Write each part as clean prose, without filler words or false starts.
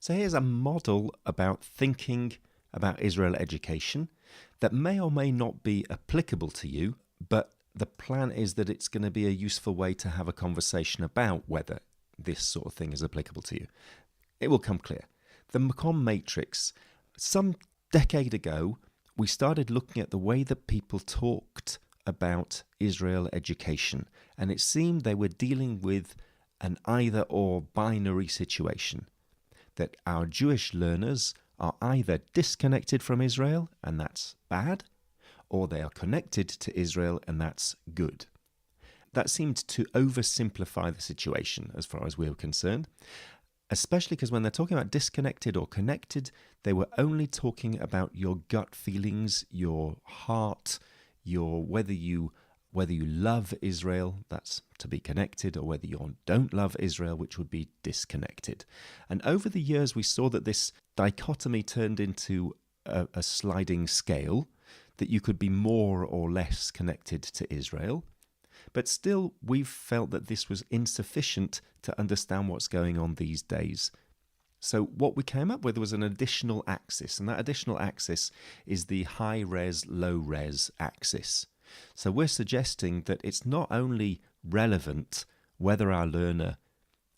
So here's a model about thinking about Israel education that may or may not be applicable to you, but the plan is that it's going to be a useful way to have a conversation about whether this sort of thing is applicable to you. It will come clear. The Makom matrix. Some decade ago, we started looking at the way that people talked about Israel education, and it seemed they were dealing with an either-or binary situation, that our Jewish learners are either disconnected from Israel, and that's bad, or they are connected to Israel, and that's good. That seemed to oversimplify the situation as far as we were concerned, especially because when they're talking about disconnected or connected, they were only talking about your gut feelings, your heart, your whether you love Israel, that's to be connected, or whether you don't love Israel, which would be disconnected. And over the years, we saw that this dichotomy turned into a sliding scale, that you could be more or less connected to Israel. But still, we've felt that this was insufficient to understand what's going on these days. So what we came up with was an additional axis, and that additional axis is the high-res, low-res axis. So we're suggesting that it's not only relevant whether our learner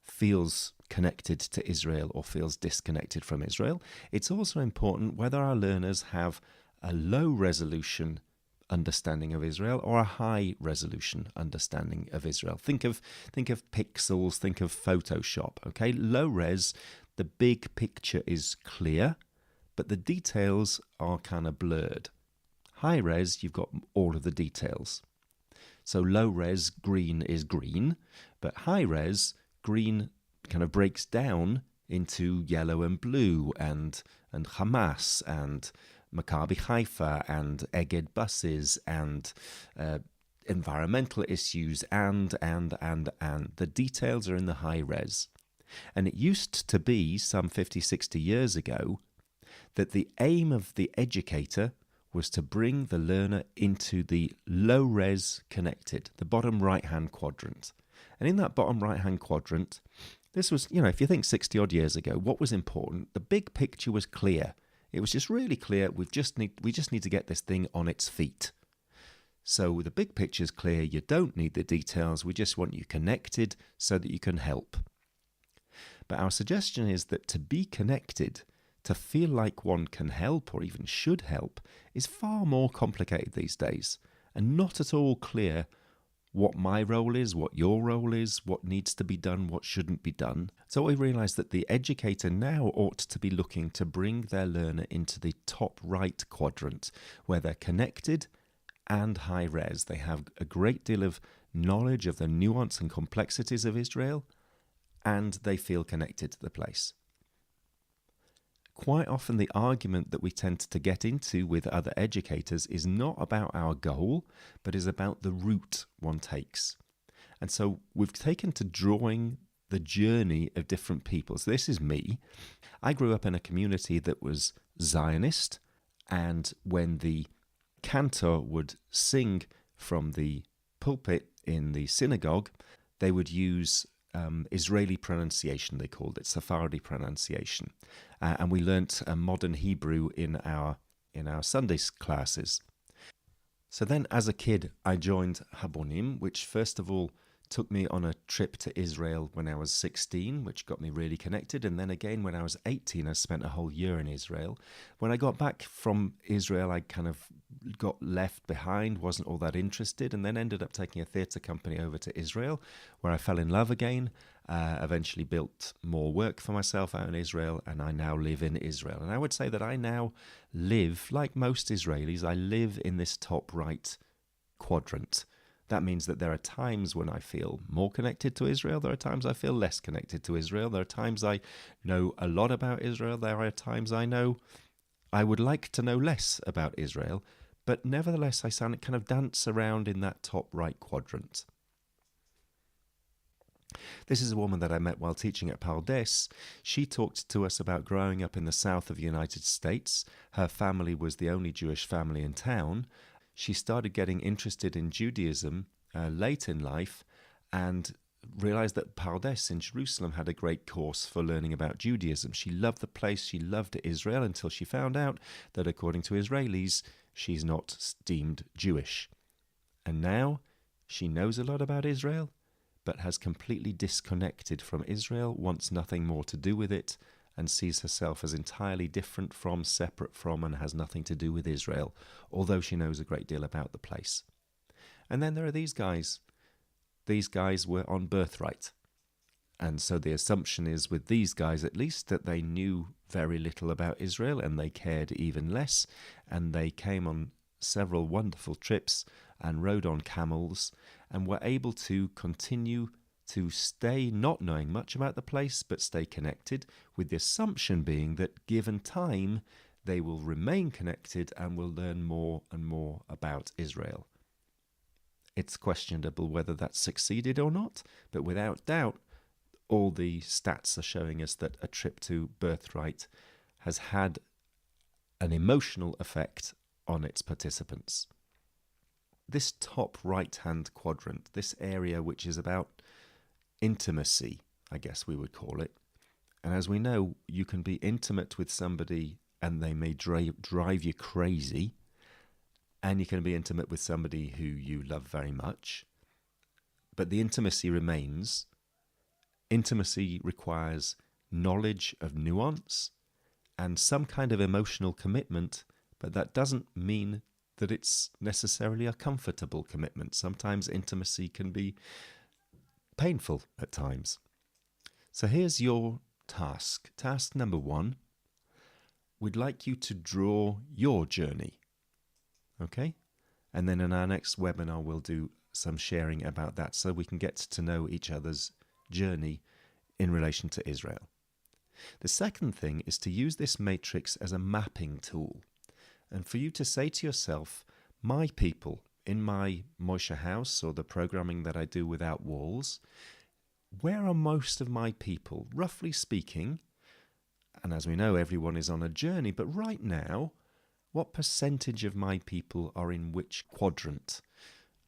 feels connected to Israel or feels disconnected from Israel, it's also important whether our learners have a low-resolution understanding of Israel or a high-resolution understanding of Israel. Think of pixels, think of Photoshop, okay? Low-res, the big picture is clear, but the details are kind of blurred. High-res, you've got all of the details. So low-res, green is green, but high-res, green kind of breaks down into yellow and blue and Hamas and Maccabi Haifa and Egged buses and environmental issues and. The details are in the high res. And it used to be some 50, 60 years ago that the aim of the educator was to bring the learner into the low res connected, the bottom right-hand quadrant. And in that bottom right-hand quadrant, this was, if you think 60 odd years ago, what was important? The big picture was clear. It was just really clear, we just need to get this thing on its feet. So the big picture's clear, you don't need the details, we just want you connected so that you can help. But our suggestion is that to be connected, to feel like one can help or even should help, is far more complicated these days, and not at all clear what my role is, what your role is, what needs to be done, what shouldn't be done. So we realise that the educator now ought to be looking to bring their learner into the top right quadrant, where they're connected and high res. They have a great deal of knowledge of the nuance and complexities of Israel, and they feel connected to the place. Quite often the argument that we tend to get into with other educators is not about our goal, but is about the route one takes. And so we've taken to drawing the journey of different people. So this is me. I grew up in a community that was Zionist, and when the cantor would sing from the pulpit in the synagogue, they would use Israeli pronunciation, they called it, Sephardi pronunciation. And we learnt modern Hebrew in our Sunday classes. So then as a kid, I joined Habonim, which first of all took me on a trip to Israel when I was 16, which got me really connected. And then again, when I was 18, I spent a whole year in Israel. When I got back from Israel, I kind of got left behind, wasn't all that interested, and then ended up taking a theatre company over to Israel, where I fell in love again, eventually built more work for myself out in Israel, and I now live in Israel. And I would say that I now live, like most Israelis, I live in this top right quadrant. That means that there are times when I feel more connected to Israel. There are times I feel less connected to Israel. There are times I know a lot about Israel. There are times I know I would like to know less about Israel. But nevertheless, I kind of dance around in that top right quadrant. This is a woman that I met while teaching at Pardes. She talked to us about growing up in the south of the United States. Her family was the only Jewish family in town. She started getting interested in Judaism late in life and realized that Pardes in Jerusalem had a great course for learning about Judaism. She loved the place, she loved Israel, until she found out that according to Israelis, she's not deemed Jewish. And now she knows a lot about Israel, but has completely disconnected from Israel, wants nothing more to do with it, and sees herself as entirely different from, separate from, and has nothing to do with Israel, although she knows a great deal about the place. And then there are these guys. These guys were on birthright. And so the assumption is, with these guys at least, that they knew very little about Israel and they cared even less. And they came on several wonderful trips and rode on camels and were able to continue to stay not knowing much about the place, but stay connected, with the assumption being that given time, they will remain connected and will learn more and more about Israel. It's questionable whether that's succeeded or not, but without doubt, all the stats are showing us that a trip to Birthright has had an emotional effect on its participants. This top right-hand quadrant, this area which is about intimacy, I guess we would call it, and as we know, you can be intimate with somebody and they may drive you crazy, and you can be intimate with somebody who you love very much, but the intimacy remains. Intimacy requires knowledge of nuance and some kind of emotional commitment, but that doesn't mean that it's necessarily a comfortable commitment. Sometimes intimacy can be painful at times. So here's your task. Task number 1. We'd like you to draw your journey. Okay? And then in our next webinar, we'll do some sharing about that so we can get to know each other's journey in relation to Israel. The second thing is to use this matrix as a mapping tool. And for you to say to yourself, my people in my Moshe house, or the programming that I do without walls, where are most of my people, roughly speaking? And as we know, everyone is on a journey, but right now, what percentage of my people are in which quadrant?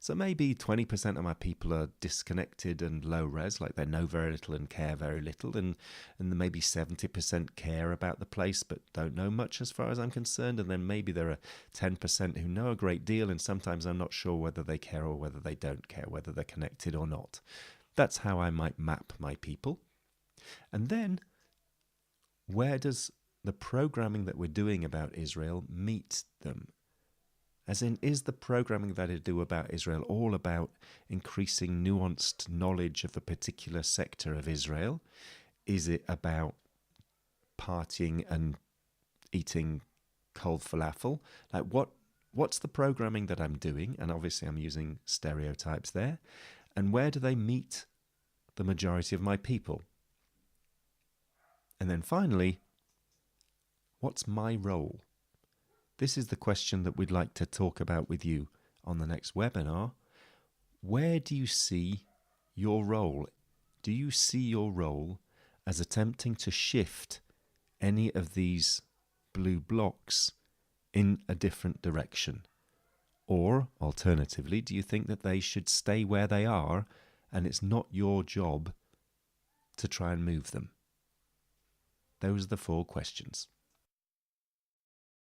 So maybe 20% of my people are disconnected and low res, like they know very little and care very little, and maybe 70% care about the place but don't know much as far as I'm concerned, and then maybe there are 10% who know a great deal, and sometimes I'm not sure whether they care or whether they don't care, whether they're connected or not. That's how I might map my people. And then, where does the programming that we're doing about Israel meet them? As in, is the programming that I do about Israel all about increasing nuanced knowledge of a particular sector of Israel? Is it about partying and eating cold falafel? Like what's the programming that I'm doing? And obviously I'm using stereotypes there. And where do they meet the majority of my people? And then finally, what's my role? This is the question that we'd like to talk about with you on the next webinar. Where do you see your role? Do you see your role as attempting to shift any of these blue blocks in a different direction? Or, alternatively, do you think that they should stay where they are and it's not your job to try and move them? Those are the 4 questions.